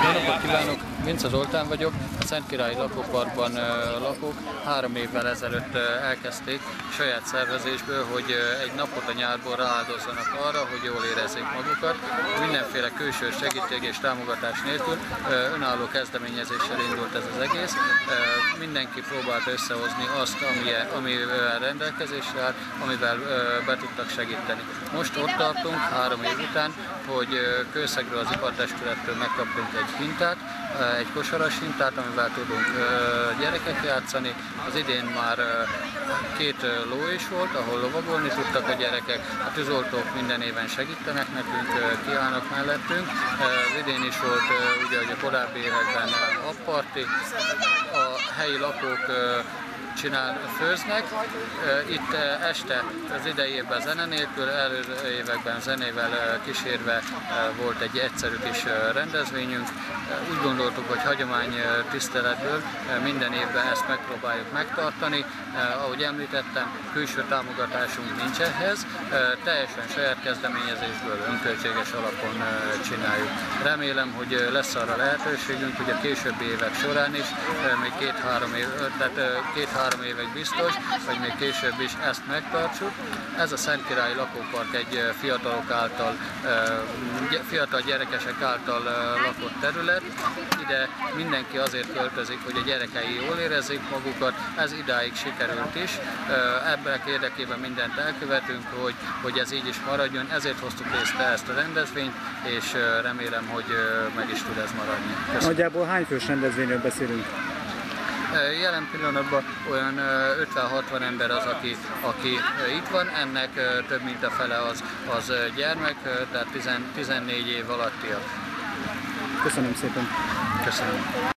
Jó napot kívánok! Vince Zoltán vagyok, a Szentkirályi Lakóparkban lakók 3 évvel ezelőtt elkezdték saját szervezésből, hogy egy napot a nyárból rááldozzanak arra, hogy jól érezzék magukat. Mindenféle külső segítség és támogatás nélkül önálló kezdeményezéssel indult ez az egész. Mindenki próbált összehozni azt, amivel rendelkezésre áll, amivel be tudtak segíteni. Most ott tartunk 3 év után, hogy Kőszegről, az ipartestülettől megkaptunk egy hintát, egy kosaras hintát, amivel tudunk gyerekek játszani. Az idén már 2 ló is volt, ahol lovagolni tudtak a gyerekek. A tűzoltók minden éven segítenek nekünk, kiállnak mellettünk. Az idén is volt, ugye, hogy a korábbi években apparti, a helyi lakók főznek. Itt este az idei évben zene nélkül, előző években zenével kísérve volt egy egyszerű kis rendezvényünk. Úgy gondoltuk, hogy hagyomány tiszteletből minden évben ezt megpróbáljuk megtartani. Ahogy említettem, külső támogatásunk nincs ehhez, teljesen saját kezdeményezésből önköltséges alapon csináljuk. Remélem, hogy lesz arra lehetőségünk, hogy a későbbi évek során is, még 2-3 évek biztos, vagy még később is ezt megtartsuk. Ez a Szentkirályi Lakópark egy fiatal gyerekesek által lakott terület. Ide mindenki azért költözik, hogy a gyerekei jól érezzék magukat, ez idáig sikerült is. Ebben érdekében mindent elkövetünk, hogy ez így is maradjon, ezért hoztuk részre ezt a rendezvényt, és remélem, hogy meg is tud ez maradni. Köszönöm. Nagyjából hány fős rendezvényről beszélünk? Jelen pillanatban olyan 50-60 ember az, aki itt van, ennek több mint a fele az gyermek, tehát 14 év alattiak. Köszönöm szépen! Köszönöm!